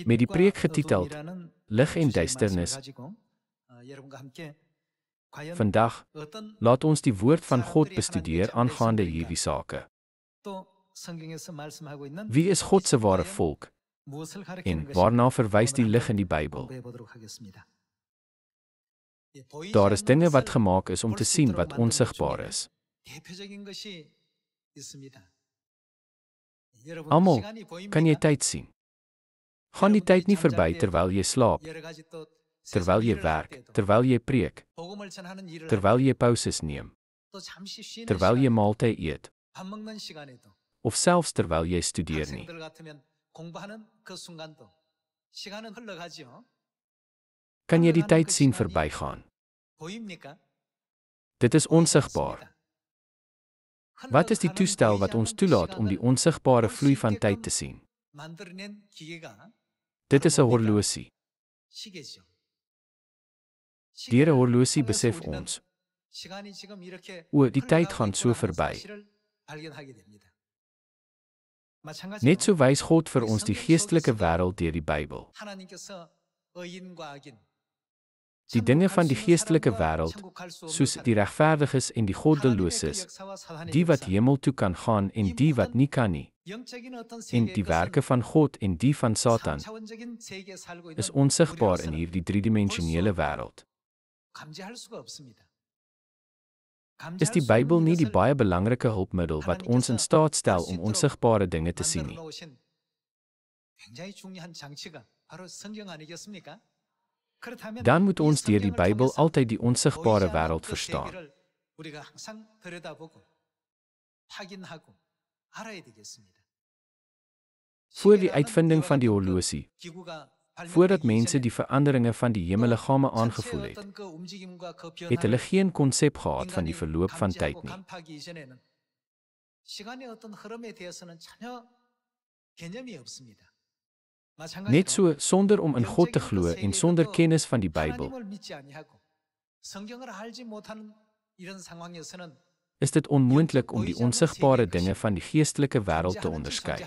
met die preek getiteld Lig en Duisternis. Vandag, laat ons die woord van God bestudeer aangaande hierdie sake. Wie is God se ware volk? En waarna verwys die lig in die Bybel? Daar is dinge wat gemaak is om te sien wat onsigbaar is. Almal, kan jy tyd sien? Gaan die tyd nie verby terwyl jy slaap, terwyl jy werk, terwyl jy preek, terwyl jy pauses neem, terwyl jy maaltyd eet, of selfs terwyl jy studeer nie? Kan jy die tyd sien verbygaan? Dit is onsigbaar. Wat is die toestel wat ons toelaat om die onsigbare vloei van tyd te sien? Dit is 'n horlosie. Deur 'n horlosie besef ons, die tyd gaan so verby. Net so wys God vir ons die geestelike wêreld deur die Bybel. Die dinge van die geestelike wêreld, soos die regverdiges en die goddeloses, die wat hemel toe kan gaan en die wat nie kan nie, en die werke van God en die van Satan, is onsigbaar in hierdie driedimensionele wêreld. Is die Bybel nie die baie belangrike hulpmiddel wat ons in staat stel om onsigbare dinge te sien nie? Dan moet ons deur die Bybel altyd die onsigbare wêreld verstaan. Voor die uitvinding van die horlosie, voordat mense die veranderinge van die hemelliggame aangevoel het hulle geen konsep gehad van die verloop van tyd nie. Net so, sonder om in God te glo en sonder kennis van die Bybel, is dit onmoontlik om die onsigbare dinge van die geestelike wêreld te onderskei.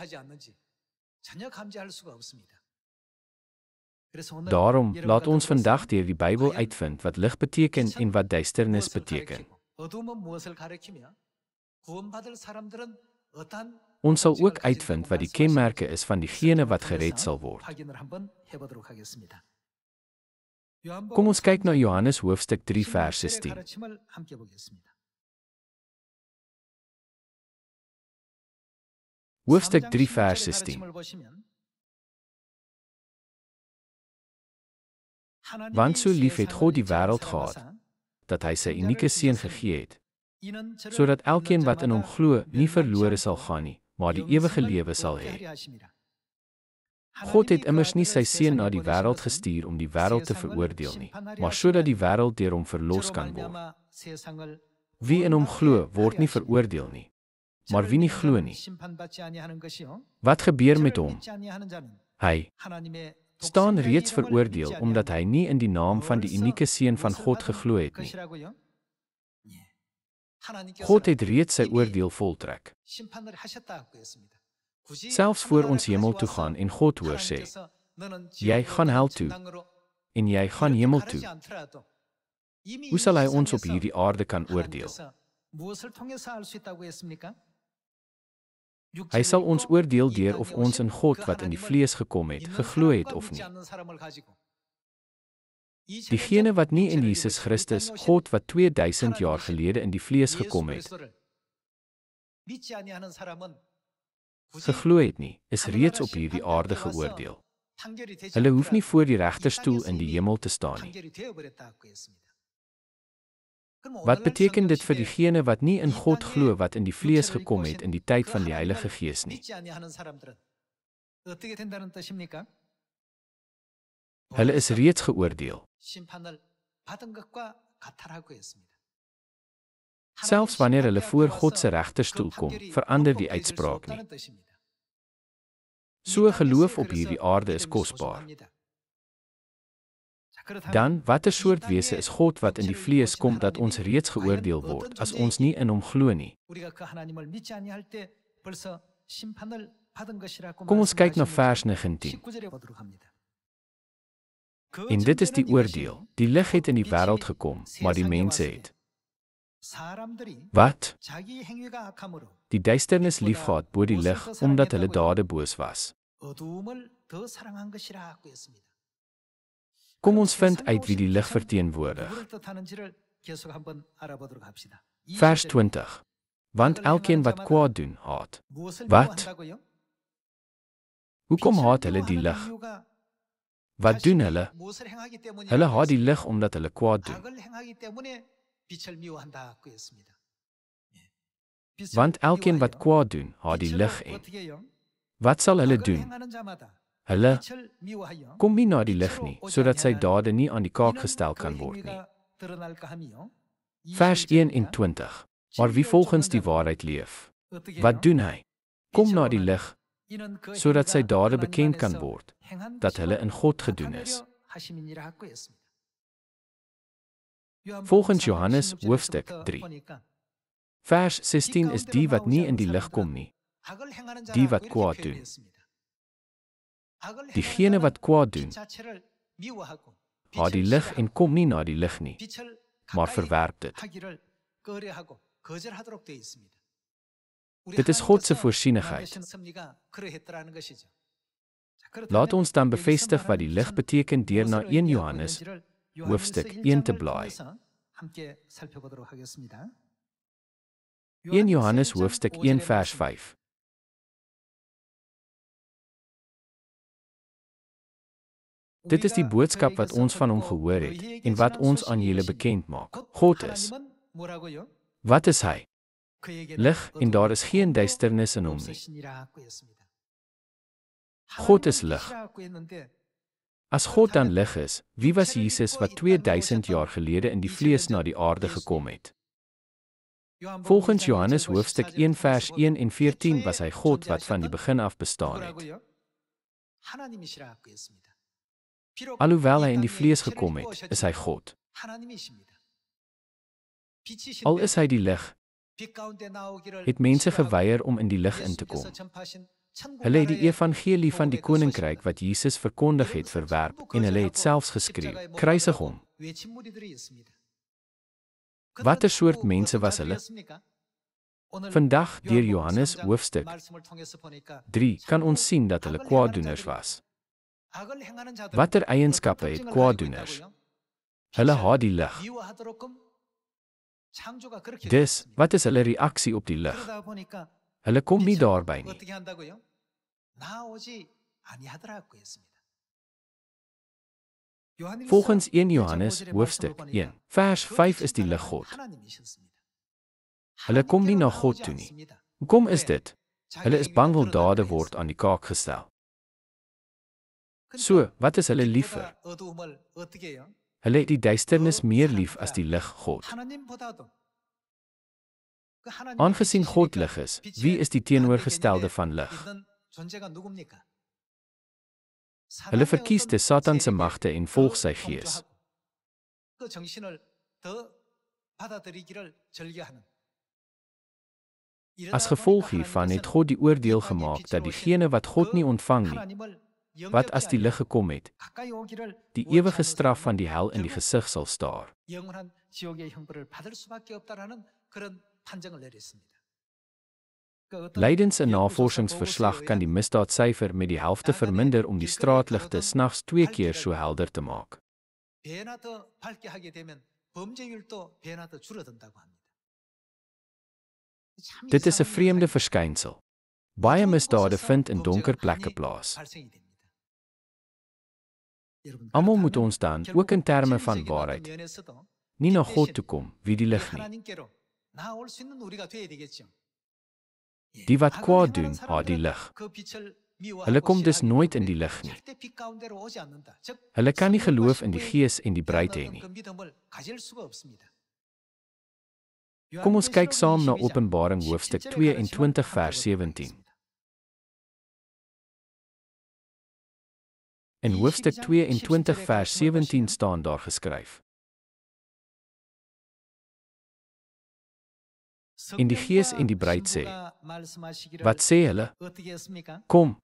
Daarom, laat ons vandag deur die Bybel uitvind wat lig beteken en wat duisternis beteken. Ons sal ook uitvind wat die kenmerke is van diegene wat gered sal word. Kom ons kyk na Johannes hoofstuk 3 vers 16. Hoofstuk 3 vers 16. Want so lief het God die wêreld gehad, dat hy sy unieke seun gegee het, sodat elkeen wat in hom glo nie verlore sal gaan nie, maar die ewige lewe sal hê. God het immers nie sy seun na die wêreld gestuur om die wêreld te veroordeel nie, maar sodat die wêreld deur hom verlos kan word. Wie in hom glo, word nie veroordeel nie, maar wie nie glo nie. Wat gebeur met hom? Hy staan reeds veroordeel omdat hy nie in die naam van die unieke seun van God geglo het nie. God het reeds sy oordeel voltrek. Selfs voor ons hemel toe gaan en God hoor sê, jy gaan hel toe, en jy gaan hemel toe. Hoe sal hy ons op hierdie aarde kan oordeel? Hy sal ons oordeel deur of ons in God wat in die vlees gekom het, geglo het of nie. Diegene wat nie in Jesus Christus, God wat 2000 jaar gelede in die vlees gekom het, geglo het nie, is reeds op hierdie aarde geoordeel. Hulle hoef nie voor die regterstoel in die hemel te staan nie. Wat beteken dit vir diegene wat nie in God glo wat in die vlees gekom het in die tyd van die Heilige Gees nie? Hulle is reeds geoordeel. Selfs wanneer hulle voor God se regterstoel kom, verander die uitspraak nie. So geloof op hierdie aarde is kosbaar. Dan, watter soort wese is God wat in die vlees kom dat ons reeds geoordeel word as ons nie in hom glo nie? Kom ons kyk na vers 19. En dit is die oordeel. Die lig het in die wêreld gekom, maar die mense het wat? Die duisternis liefgehad bo die lig, omdat hulle dade boos was. Kom ons vind uit wie die lig verteenwoordig. Vers 20. Want elkeen wat kwaad doen, haat. Wat? Hoekom haat hulle die lig? Wat doen hulle? Hulle haat die lig omdat hulle kwaad doen. Want elkeen wat kwaad doen, haat die lig en wat sal hulle doen? Hulle kom nie na die lig nie, sodat sy dade nie aan die kaak gestel kan word nie. Vers 21. Maar wie volgens die waarheid leef, wat doen hy? Kom na die lig, sodat sy dade bekend kan word, dat hulle in God gedoen is. Volgens Johannes hoofstuk 3. Vers 16 is die wat nie in die lig kom nie, die wat kwaad doen. Diegene wat kwaad doen, haat die lig en kom nie na die lig nie, maar verwerp dit. Dit is God se voorsienigheid. Laat ons dan bevestig wat die lig beteken deur na 1 Johannes hoofstuk 1 te blaai. 1 Johannes hoofstuk 1 vers 5. Dit is die boodskap wat ons van hom gehoor het en wat ons aan julle bekend maak. God is. Wat is hy? Lig en daar is geen duisternis in hom nie. God is lig. As God dan lig is, wie was Jesus wat 2000 jaar gelede in die vlees na die aarde gekom het? Volgens Johannes hoofstuk 1 vers 1 en 14 was hy God wat van die begin af bestaan het. Alhoewel hy in die vlees gekom het, is hy God. Al is hy die lig, het mense geweier om in die lig in te kom. Hulle het die evangelie van die koninkryk wat Jesus verkondig het verwerp en hulle het selfs geskreeu, kruisig hom. Watter soort mense was hulle? Vandag deur Johannes hoofstuk 3 kan ons sien dat hulle kwaaddoeners was. Watter eienskappe het kwaaddoeners? Hulle haat die lig. Dus, wat is hulle reaksie op die lig? Hulle kom nie daarby nie. Volgens 1 Johannes hoofstuk 1, vers 5 is die lig God. Hulle kom nie na God toe nie. Hoekom is dit? Hulle is bang wil dade word aan die kaak gestel. So, wat is hulle lief vir? Hulle het die duisternis meer lief as die lig God. Aangesien God lig is, wie is die teenoorgestelde van lig? Hulle verkies die Satan se magte en volg sy gees. As gevolg hiervan het God die oordeel gemaak dat diegene wat God nie ontvang nie, wat as die lig gekom het, die ewige straf van die hel in die gesig sal staar. Lydens 'n navorsingsverslag kan die misdaadsyfer met die helfte verminder om die straatligte snags 2 keer so helder te maak. Dit is 'n vreemde verskynsel. Baie misdade vind in donker plekke plaas. Almal moet ons dan, ook in terme van waarheid, nie na God toe kom, wie die lig nie. Die wat kwaad doen, haat die lig. Hulle kom dus nooit in die lig nie. Hulle kan nie geloof in die Gees en die bruid hê nie. Kom ons kyk saam na Openbaring hoofstuk 22 vers 17. In hoofstuk 22 vers 17 staan daar geskryf: En die Gees en die bruid sê, wat sê hulle? Kom.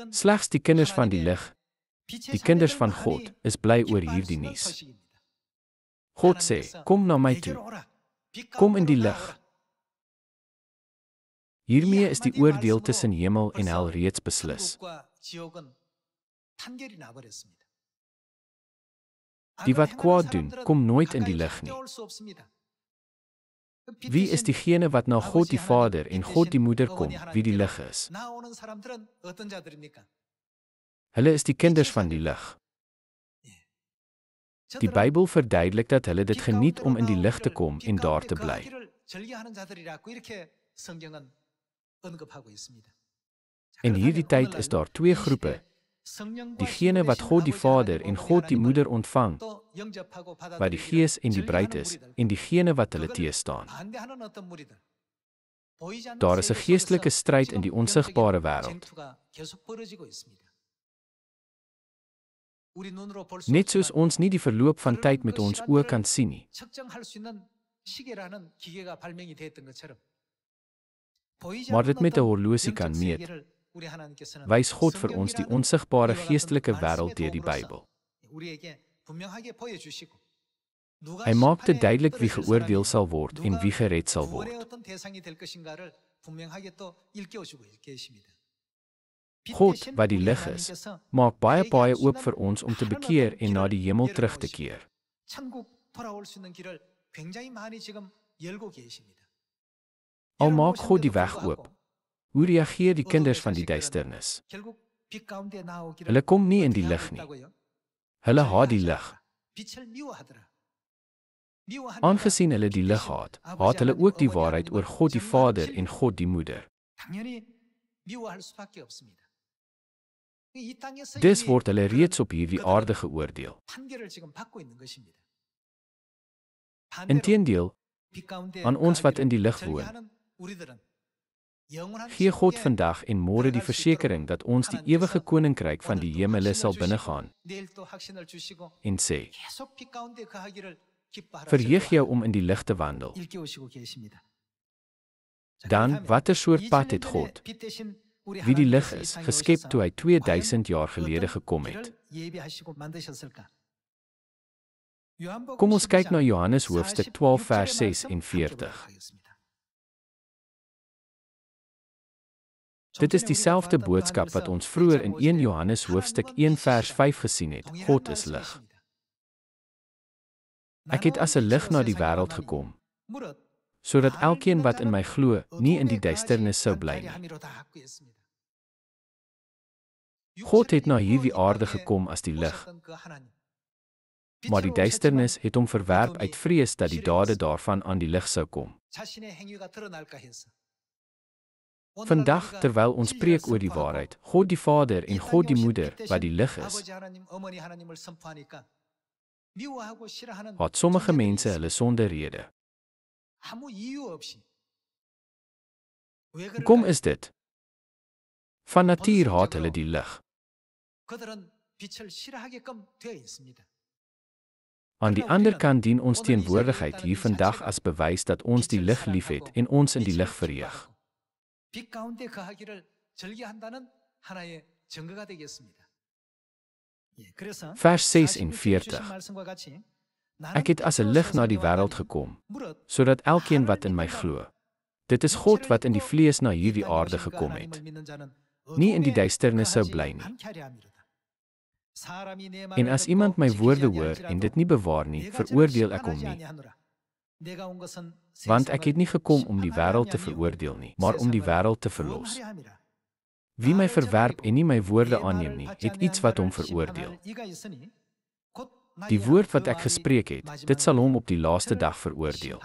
Slegs die kinders van die lig, die kinders van God, is bly oor hierdie nuus. God sê, kom na my toe. Kom in die lig. Hiermee is die oordeel tussen hemel en hel reeds beslis. Die wat kwaad doen, kom nooit in die lig nie. Wie is diegene wat na God die Vader en God die Moeder kom, wie die lig is? Hulle is die kinders van die lig. Die Bybel verduidelik dat hulle dit geniet om in die lig te kom en daar te bly. In hierdie tyd is daar twee groepe, diegene wat God die Vader en God die Moeder ontvang, wat die Gees en die bruid is, en diegene wat hulle teëstaan. Daar is 'n geestelike stryd in die onsigbare wêreld. Net soos ons nie die verloop van tyd met ons oë kan sien nie, maar dit met 'n horlosie kan meet, wys God vir ons die onsigbare geestelike wêreld deur die Bybel. Hy maak dit duidelik wie geoordeel sal word en wie gered sal word. God, wat die lig is, maak baie paaie oop vir ons om te bekeer en na die hemel terug te keer. Al maak God die weg oop, hoe reageer die kinders van die duisternis? Hulle kom nie in die lig nie. Hulle haat die lig. Aangesien hulle die lig haat, haat hulle ook die waarheid oor God die Vader en God die Moeder. Dis word hulle reeds op hierdie aarde geoordeel. Inteendeel, aan ons wat in die lig woon, gee God vandag en môre die versekering dat ons die ewige koninkryk van die hemele sal binnegaan en sê, verheug jou om in die lig te wandel. Dan, watter soort pad het God, wie die lig is, geskep toe hy 2000 jaar gelede gekom het? Kom ons kyk na Johannes hoofstuk 12 vers 46. Dit is dieselfde boodskap wat ons vroeër in 1 Johannes hoofstuk 1 vers 5 gesien het, God is lig. Ek het as 'n lig na die wêreld gekom, sodat elkeen wat in my glo, nie in die duisternis sou bly nie. God het na hierdie aarde gekom as die lig, maar die duisternis het hom verwerp uit vrees dat die dade daarvan aan die lig sou kom. Vandag, terwyl ons preek oor die waarheid, God die Vader en God die Moeder, wat die lig is, haat sommige mense hulle sonder rede. Hoekom is dit? Van natuur haat hulle die lig. Aan die ander kant dien ons teenwoordigheid hier vandag as bewys dat ons die lig liefhet en ons in die lig verheug. Vers 46. Ek het as 'n lig na die wêreld gekom, sodat elkeen wat in my glo. Dit is God wat in die vlees na hierdie aarde gekom het, nie in die duisternis sou bly nie. En as iemand my woorde hoor en dit nie bewaar nie, veroordeel ek hom nie. Want ek het nie gekom om die wêreld te veroordeel nie, maar om die wêreld te verlos. Wie my verwerp en nie my woorde aanneem nie, het iets wat hom veroordeel. Die woord wat ek gespreek het, dit sal hom op die laaste dag veroordeel.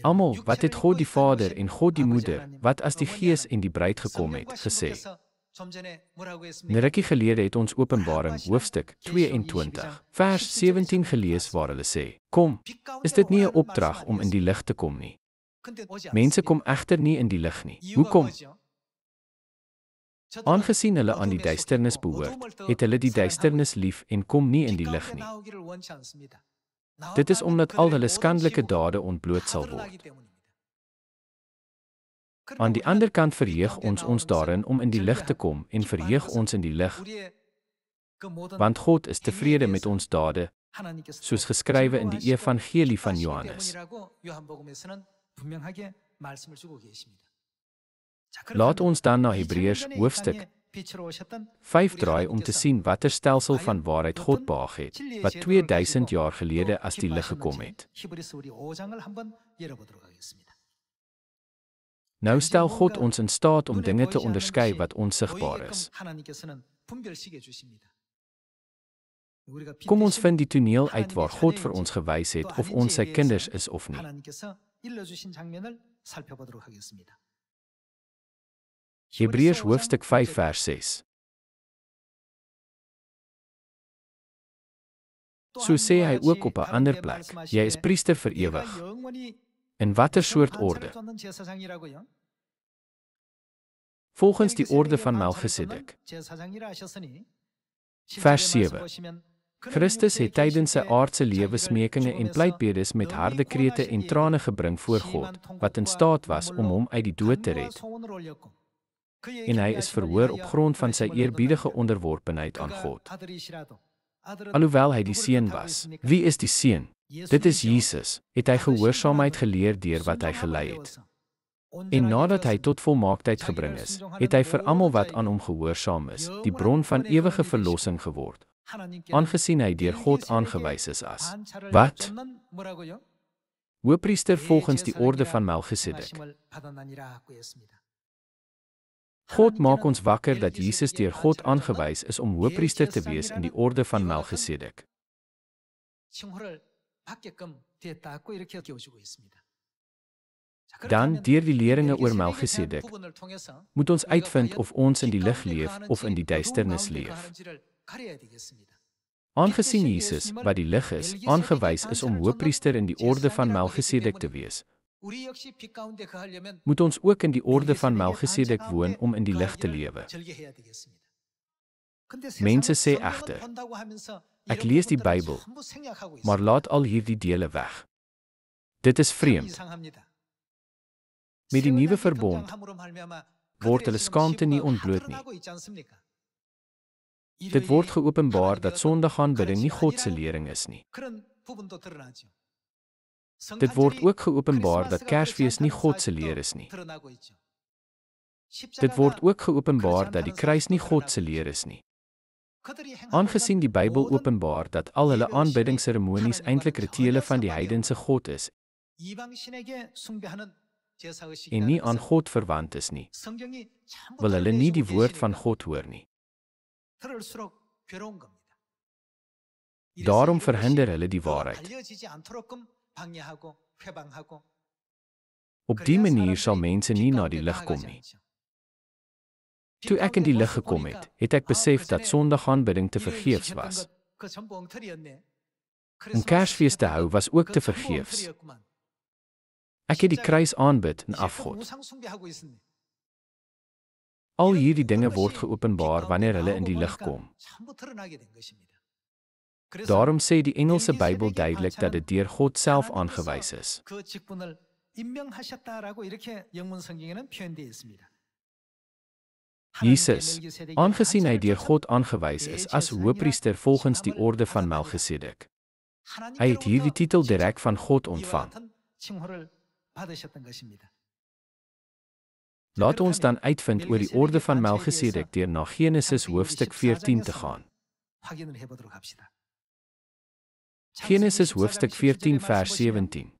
Almal, wat het God die Vader en God die Moeder, wat as die Gees en die bruid gekom het, gesê? 'n rukkie gelede het ons Openbaring hoofstuk 22 vers 17 gelees waar hulle sê, kom, is dit nie 'n opdrag om in die lig te kom nie? Mense kom egter nie in die lig nie. Hoekom? Aangesien hulle aan die duisternis behoort, het hulle die duisternis lief en kom nie in die lig nie. Dit is omdat al hulle skandelike dade ontbloot sal word. Aan die ander kant verheug ons daarin om in die lig te kom en verheug ons in die lig, want God is tevrede met ons dade, soos geskrywe in die Evangelie van Johannes. Laat ons dan na Hebreërs hoofstuk 5 draai om te sien watter stelsel van waarheid God behaag het, wat 2000 jaar gelede as die lig gekom het. Nou stel God ons in staat om dinge te onderskei wat onsigbaar is. Kom ons vind die toneel uit waar God vir ons gewys het of ons sy kinders is of nie. Hebreërs hoofstuk 5 vers 6. So sê hy ook op 'n ander plek, jy is priester vir ewig. In watter soort orde? Volgens die orde van Melchisedek. Vers 7. Christus het tydens sy aardse lewe smekinge en pleitbedes met harde krete en trane gebring voor God, wat in staat was om hom uit die dood te red. En hy is verhoor op grond van sy eerbiedige onderworpenheid aan God. Alhoewel hy die Seun was. Wie is die Seun? Dit is Jesus, het hy gehoorsaamheid geleer deur wat hy gelei het. En nadat hy tot volmaaktheid gebring is, het hy vir almal wat aan hom gehoorsaam is, die bron van ewige verlossing geword, aangesien hy deur God aangewys is as, wat? Hoëpriester volgens die orde van Melchisedek. God maak ons wakker dat Jesus deur God aangewys is om hoëpriester te wees in die orde van Melchisedek. Dan, deur die leringe oor Melchisedek, moet ons uitvind of ons in die lig leef of in die duisternis leef. Aangesien Jesus, wat die lig is, aangewys is om hoëpriester in die orde van Melchisedek te wees, moet ons ook in die orde van Melchisedek woon om in die lig te lewe. Mense sê egter, ek lees die Bybel, maar laat al hierdie dele weg. Dit is vreemd. Met die nuwe verbond word hulle skaamte nie ontbloot nie. Dit word geopenbaar dat sondaganbidding nie God se lering is nie. Dit word ook geopenbaar dat Kersfees nie God se leer is nie. Dit word ook geopenbaar dat die kruis nie God se leer is nie. Aangesien die Bybel openbaar dat al hulle aanbiddingsseremonies eintlik rituele van die heidense God is en nie aan God verwant is nie, wil hulle nie die woord van God hoor nie. Daarom verhinder hulle die waarheid. Op die manier sal mense nie na die lig kom nie. Toe ek in die lig gekom het, het ek besef dat sondaganbidding te vergeefs was. Om Kersfees te hou was ook te vergeefs. Ek het die kruis aanbid en afgod. Al hierdie dinge word geopenbaar wanneer hulle in die lig kom. Daarom sê die Engelse Bybel duidelik dat dit deur God self aangewys is. Jesus, aangesien hy deur God aangewys is as hoëpriester volgens die orde van Melchisedek. Hy het hierdie titel direk van God ontvang. Laat ons dan uitvind oor die orde van Melchisedek deur na Genesis hoofstuk 14 te gaan. Genesis hoofstuk 14 vers 17.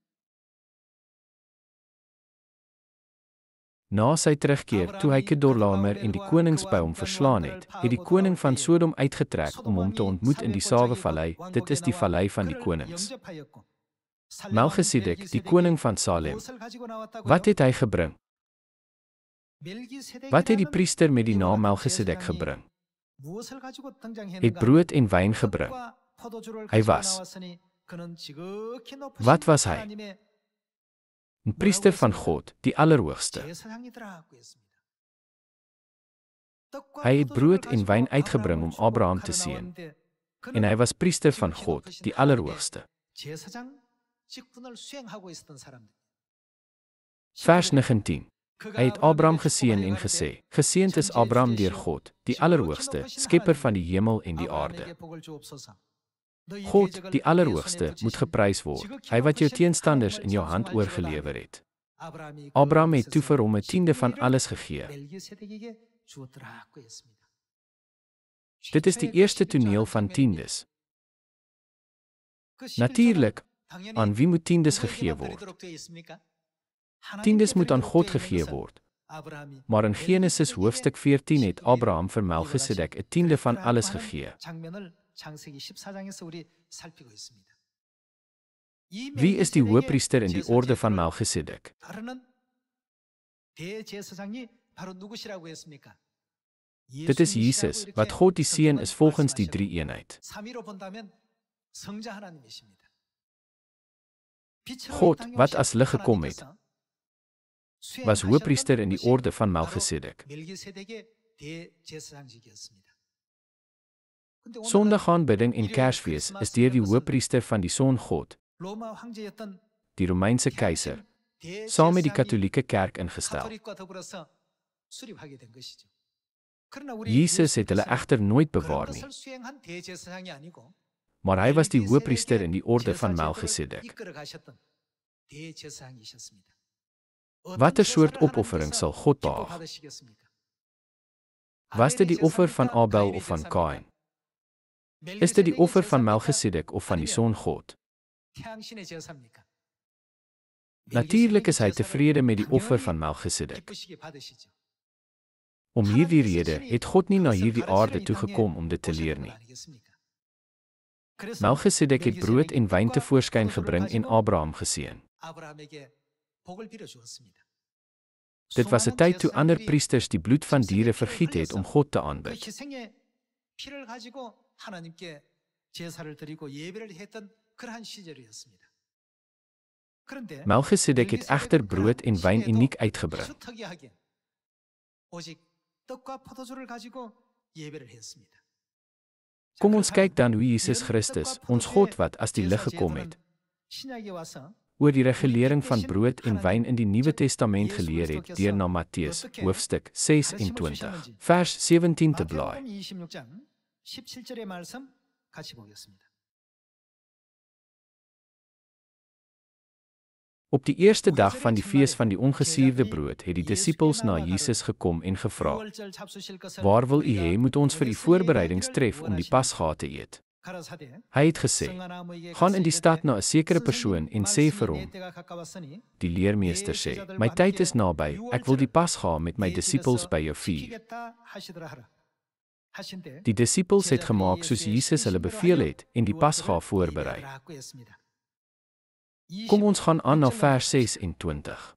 Na sy terugkeer, toe hy Kedorlaomer en die konings by hom verslaan het die koning van Sodom uitgetrek om hom te ontmoet in die Sawe-vallei, dit is die vallei van die konings. Melchisedek, die koning van Salem, wat het hy gebring? Wat het die priester met die naam Melchisedek gebring? Het brood en wyn gebring. Hy was. Wat was hy? 'N priester van God, die Allerhoogste. Hy het brood en wyn uitgebring om Abraham te seën. En hy was priester van God, die Allerhoogste. Vers 19. Hy het Abraham geseën en gesê, geseënd is Abraham deur God, die Allerhoogste, skepper van die hemel en die aarde. God, die Allerhoogste, moet geprys word, hy wat jou teenstanders in jou hand oorgelewer het. Abraham het toe vir hom 1/10 van alles gegee. Dit is die eerste toneel van tiendes. Natuurlik, aan wie moet tiendes gegee word? Tiendes moet aan God gegee word. Maar in Genesis hoofstuk 14 het Abraham vir Melchisedek 1/10 van alles gegee. Wie is die hoëpriester in die orde van Melchisedek? Dit is Jesus, wat God die Seun is volgens die drie-eenheid. God, wat as lig gekom het, was hoëpriester in die orde van Melchisedek. Sondaagaanbidding en Kersfees is deur die hoëpriester van die Son God, die Romeinse keiser, saam met die Katolieke Kerk ingestel. Jesus het hulle egter nooit bewaar nie, maar hy was die hoëpriester in die orde van Melchisedek. Watter soort opoffering sal God behaag? Was dit die offer van Abel of van Kain? Is dit die offer van Melchisedek of van die Son God? Natuurlik is hy tevrede met die offer van Melchisedek. Om hierdie rede het God nie na hierdie aarde toegekom om dit te leer nie. Melchisedek het brood en wyn tevoorskyn gebring en Abraham geseën. Dit was 'n tyd toe ander priesters die bloed van diere vergiet het om God te aanbid. Melchisedek het egter brood en wyn uniek uitgebring. Kom ons kyk dan hoe Jesus Christus, ons God wat as die lig gekom het, oor die regulering van brood en wyn in die Nuwe Testament geleer het deur na Matteus, hoofstuk 26, vers 17 te blaai. Op die eerste dag van die fees van die ongesuurde brood het die disippels na Jesus gekom en gevra, waar wil u hê moet ons vir u voorbereidings tref om die Pasga te eet? Hy het gesê, gaan in die stad na 'n sekere persoon en sê vir hom, die leermeester sê, my tyd is naby, ek wil die Pasga met my disippels by jou vier. Die disippels het gemaak soos Jesus hulle beveel het en die Pasga voorberei. Kom ons gaan aan na vers 26.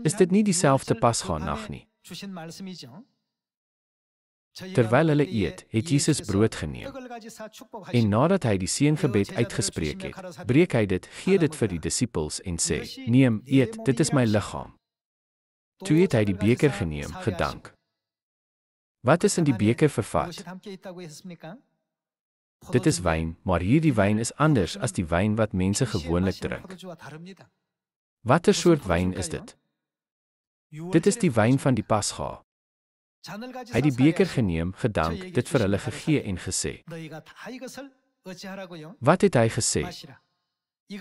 Is dit nie dieselfde Pasga nag nie? Terwyl hulle eet, het Jesus brood geneem. En nadat hy die seëngebed uitgespreek het, breek hy dit, gee dit vir die disippels en sê, neem, eet, dit is my liggaam. Toe het hy die beker geneem, gedank. Wat is in die beker vervat? Dit is wyn, maar hierdie wyn is anders as die wyn wat mense gewoonlik drink. Watter soort wyn is dit? Dit is die wyn van die Pasga. Hy het die beker geneem, gedank, dit vir hulle gegee en gesê. Wat het hy gesê?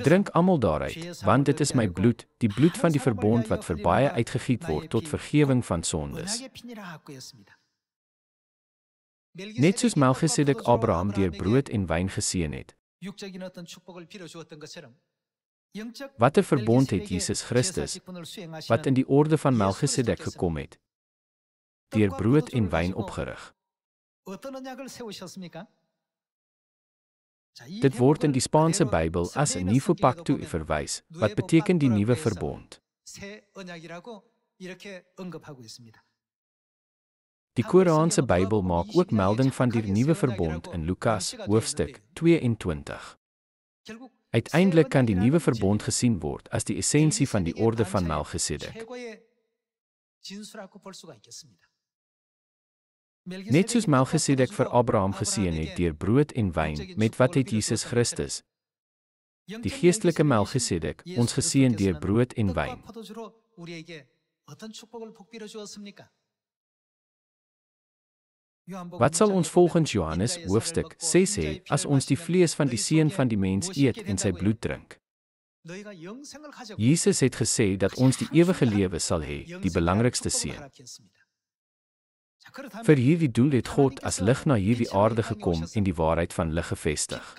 Drink almal daaruit, want dit is my bloed, die bloed van die verbond wat vir baie uitgegiet word tot vergewing van sondes. Net soos Melchisedek Abraham deur brood en wyn geseën het. Watter verbond het Jesus Christus, wat in die orde van Melchisedek gekom het, deur brood en wyn opgerig? Dit word in die Spaanse Bybel as 'n nuwe pacto verwys, wat beteken die nuwe verbond. Die Koraanse Bybel maak ook melding van die nuwe verbond in Lukas, hoofstuk 22. Uiteindelik kan die nuwe verbond gesien word as die essensie van die orde van Melchisedek. Net soos Melchisedek vir Abraham geseën het deur brood en wyn, met wat het Jesus Christus, die geestelike Melchisedek, ons geseën deur brood en wyn. Wat sal ons volgens Johannes hoofstuk 6 sê as ons die vlees van die seun van die mens eet en sy bloed drink? Jesus het gesê dat ons die ewige lewe sal hê, die belangrikste seën. Vir hierdie doel het God as lig na hierdie aarde gekom en die waarheid van lig gevestig.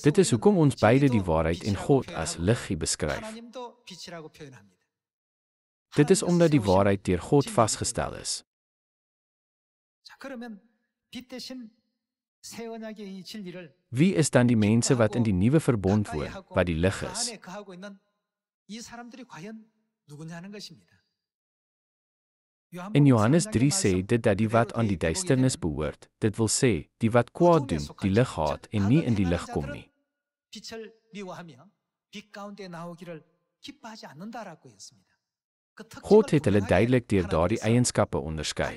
Dit is hoekom ons beide die waarheid en God as lig beskryf. Dit is omdat die waarheid deur God vasgestel is. Wie is dan die mense wat in die nuwe verbond woon, wat die lig is? In Johannes 3 sê dit dat die wat aan die duisternis behoort, dit wil sê, die wat kwaad doen, die lig haat en nie in die lig kom nie. God het hulle duidelik deur daardie eienskappe onderskei.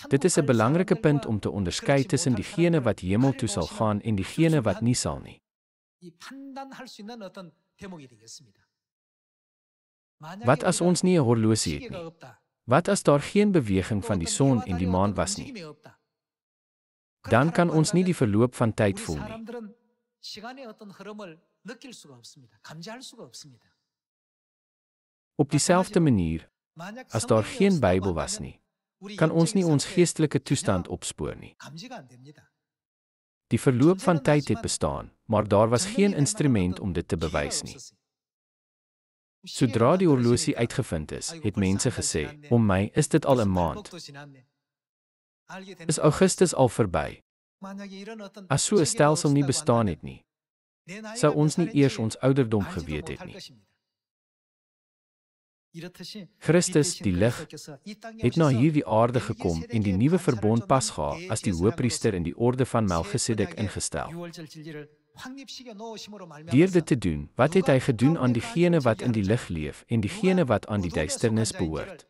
Dit is 'n belangrike punt om te onderskei tussen diegene wat hemel toe sal gaan en diegene wat nie sal nie. Wat as ons nie 'n horlosie het nie? Wat as daar geen beweging van die son en die maan was nie? Dan kan ons nie die verloop van tyd voel nie. Op dieselfde manier, as daar geen Bybel was nie, kan ons nie ons geestelike toestand opspoor nie. Die verloop van tyd het bestaan, maar daar was geen instrument om dit te bewys nie. Sodra die horlosie uitgevind is, het mense gesê, om my is dit al 'n maand. Is Augustus al verby? As so 'n stelsel nie bestaan het nie, sou ons nie eers ons ouderdom geweet het nie. Christus, die lig, het na hierdie aarde gekom en die nuwe verbond Pasga as die hoëpriester in die orde van Melchisedek ingestel. Deur dit te doen, wat het hy gedoen aan diegene wat in die lig leef en diegene wat aan die duisternis behoort?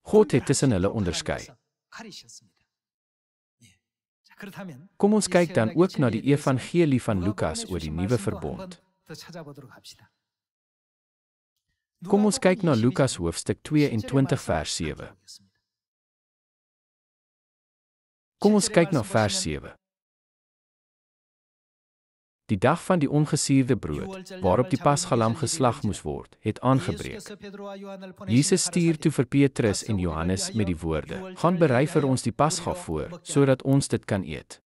God het tussen hulle onderskei. Kom ons kyk dan ook na die evangelie van Lukas oor die nuwe verbond. Kom ons kyk na Lukas hoofstuk 22 vers 7. Kom ons kyk na vers 7. Die dag van die ongesuurde brood, waarop die pasgalam geslag moes word, het aangebreek. Jesus stuur toe vir Petrus en Johannes met die woorde: "Gaan berei vir ons die pasga voor, sodat ons dit kan eet."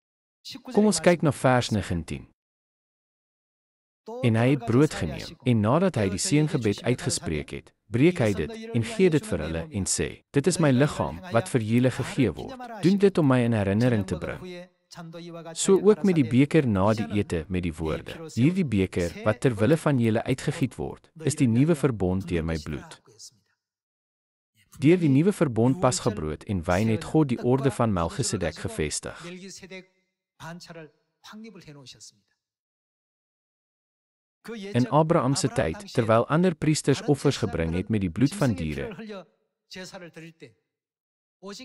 Kom ons kyk na vers 19. En hy het brood geneem, en nadat hy die seëngebed uitgespreek het, breek hy dit, en gee dit vir hulle, en sê: "Dit is my liggaam, wat vir julle gegee word. Doen dit om my in herinnering te bring." So ook met die beker na die ete met die woorde: "Hierdie beker, wat ter wille van julle uitgegiet word, is die nuwe verbond deur my bloed." Deur die nuwe verbond pasgebrood en wyn het God die orde van Melchisedek gevestig. In Abraham se tyd, terwyl ander priesters offers gebring het met die bloed van diere,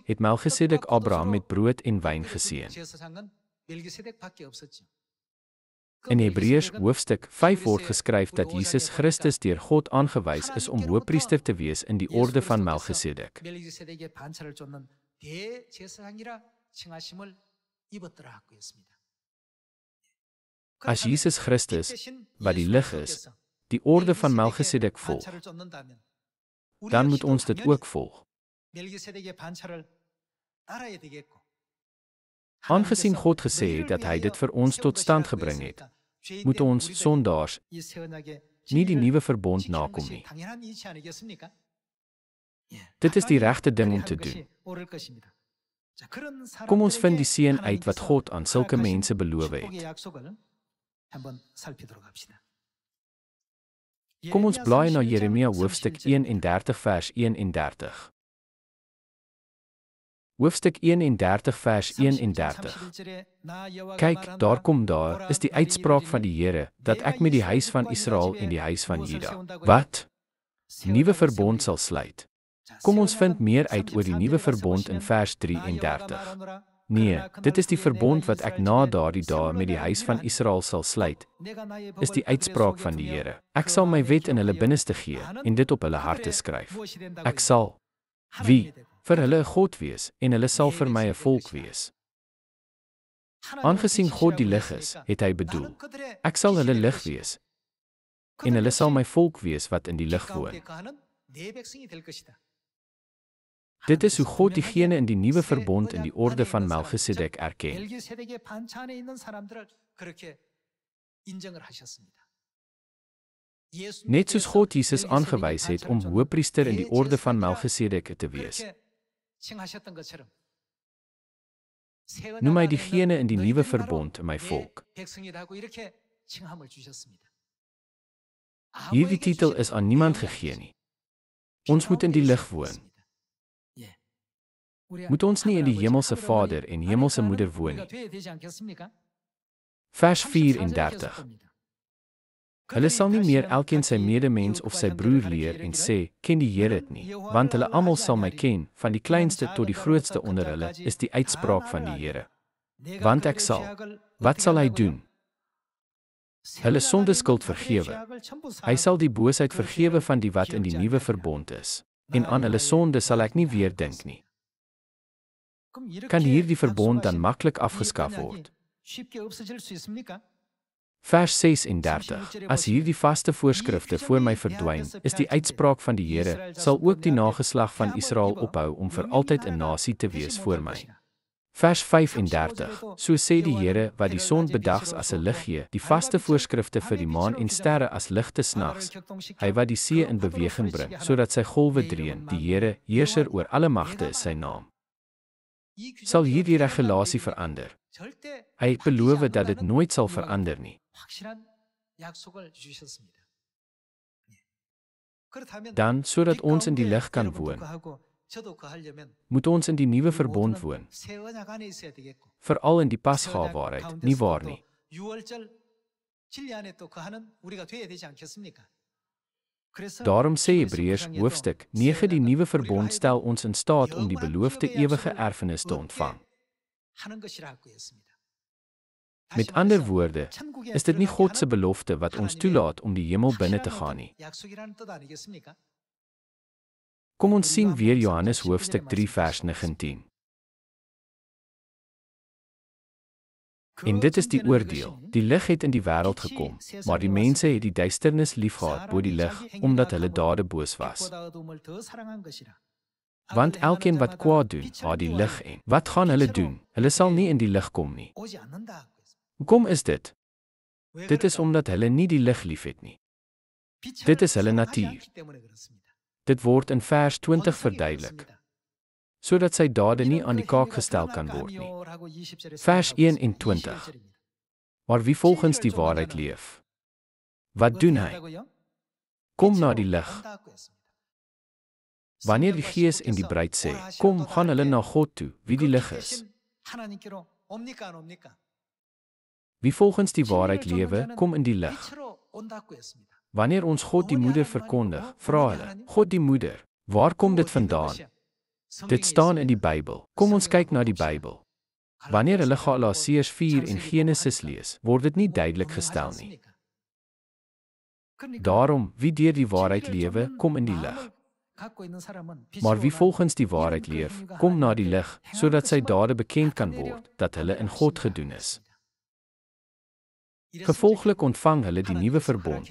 het Melchisedek Abraham met brood en wyn geseën. In Hebreërs hoofstuk 5 word geskryf dat Jesus Christus deur God aangewys is om hoëpriester te wees in die orde van Melchisedek. As Jesus Christus, wat die lig is, die orde van Melchisedek volg, dan moet ons dit ook volg. Aangesien God gesê het dat hy dit vir ons tot stand gebring het, moet ons sondaars nie die nuwe verbond nakom nie. Dit is die regte ding om te doen. Kom ons vind die seën uit wat God aan sulke mense beloof het. Kom ons blaai na Jeremia hoofstuk 31 vers 31. Hoofstuk 31 vers 31. Kyk, daar is die uitspraak van die Here, dat ek met die huis van Israel en die huis van Juda, wat? Nuwe verbond sal sluit. Kom ons vind meer uit oor die nuwe verbond in vers 33. Nee, dit is die verbond wat ek na daardie dae met die huis van Israel sal sluit, is die uitspraak van die Here. Ek sal my wet in hulle binneste gee en dit op hulle harte skryf. Ek sal wie vir hulle 'n God wees en hulle sal vir my 'n volk wees. Aangesien God die lig is, het hy bedoel, ek sal hulle lig wees en hulle sal my volk wees wat in die lig woon. Dit is hoe God diegene in die nuwe verbond in die orde van Melchisedek erken. Net soos God Jesus aangewys het om hoëpriester in die orde van Melchisedek te wees, noem hy diegene in die nuwe verbond my volk. Hierdie titel is aan niemand gegee nie. Ons moet in die lig woon. Moet ons nie in die hemelse Vader en hemelse Moeder woon nie. Vers 34. Hulle sal nie meer elkeen sy medemens of sy broer leer en sê, ken die Here dit nie, want hulle almal sal my ken, van die kleinste tot die grootste onder hulle, is die uitspraak van die Here. Want ek sal, wat sal hy doen? Hulle sondeskuld vergewe. Hy sal die boosheid vergewe van die wat in die nuwe verbond is, en aan hulle sonde sal ek nie weer dink nie. Kan hierdie verbond dan maklik afgeskaf word? Vers 36. As hierdie vaste voorskrifte voor my verdwyn, is die uitspraak van die Here, sal ook die nageslag van Israel ophou om vir altyd 'n nasie te wees voor my. Vers 35. So sê die Here wat die son bedags as 'n lig gee, die vaste voorskrifte vir die maan en sterre as ligte snags, hy wat die see in beweging bring, sodat sy golwe dreun, die Here, heerser oor alle magte is sy naam. Sal hierdie regulasie verander? Hy het beloof dat dit nooit sal verander nie. Dan, sodat ons in die lig kan woon, moet ons in die nuwe verbond woon, veral in die pasgawaarheid, nie waar nie? Daarom sê Hebreërs hoofstuk 9 die nuwe verbond stel ons in staat om die beloofde ewige erfenis te ontvang. Met ander woorde, is dit nie God se belofte wat ons toelaat om die hemel binne te gaan nie. Kom ons sien weer Johannes hoofstuk 3 vers 19. En dit is die oordeel, die lig het in die wêreld gekom, maar die mense het die duisternis liefgehad bo die lig, omdat hulle dade boos was. Want elkeen wat kwaad doen, haat die lig en wat gaan hulle doen? Hulle sal nie in die lig kom nie. Hoekom is dit? Dit is omdat hulle nie die lig liefhet nie. Dit is hulle natuur. Dit word in vers 20 verduidelik, sodat sy dade nie aan die kaak gestel kan word nie. Vers 21. Maar wie volgens die waarheid leef? Wat doen hy? Kom na die lig. Wanneer die Gees en die bruid sê, kom, gaan hulle na God toe, wie die lig is. Wie volgens die waarheid lewe, kom in die lig. Wanneer ons God die Moeder verkondig, vra hulle, God die Moeder, waar kom dit vandaan? Dit staan in die Bybel. Kom ons kyk na die Bybel. Wanneer hulle Galasiërs 4 en Genesis lees, word dit nie duidelik gestel nie. Daarom, wie deur die waarheid lewe, kom in die lig. Maar wie volgens die waarheid leef, kom na die lig, sodat sy dade bekend kan word, dat hulle in God gedoen is. Gevolglik ontvang hulle die nuwe verbond,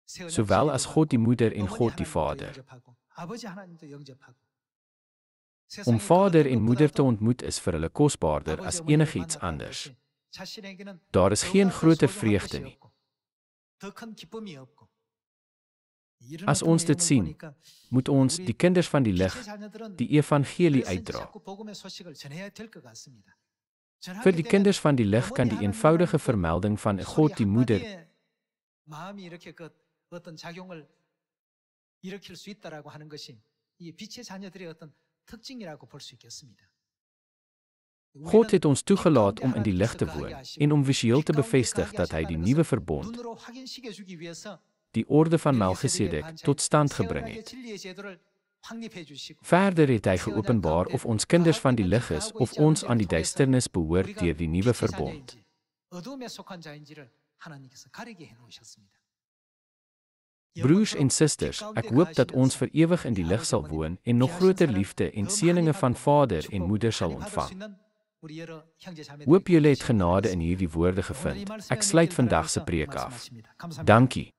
sowel as God die Moeder en God die Vader. Om Vader en Moeder te ontmoet is vir hulle kosbaarder as enigiets anders. Daar is geen groter vreugde nie. As ons dit sien, moet ons, die kinders van die lig, die evangelie uitdra. Vir die kinders van die lig kan die eenvoudige vermelding van God die Moeder God het ons toegelaat om in die lig te woon en om visueel te bevestig dat hy die nuwe verbond, die orde van Melchisedek, tot stand gebring het. Verder het hy geopenbaar of ons kinders van die lig is of ons aan die duisternis behoort deur die nuwe verbond. Broers en susters, ek hoop dat ons vir ewig in die lig sal woon en nog groter liefde en seëninge van Vader en Moeder sal ontvang. Hoop julle het genade in hierdie woorde gevind. Ek sluit vandag se preek af. Dankie.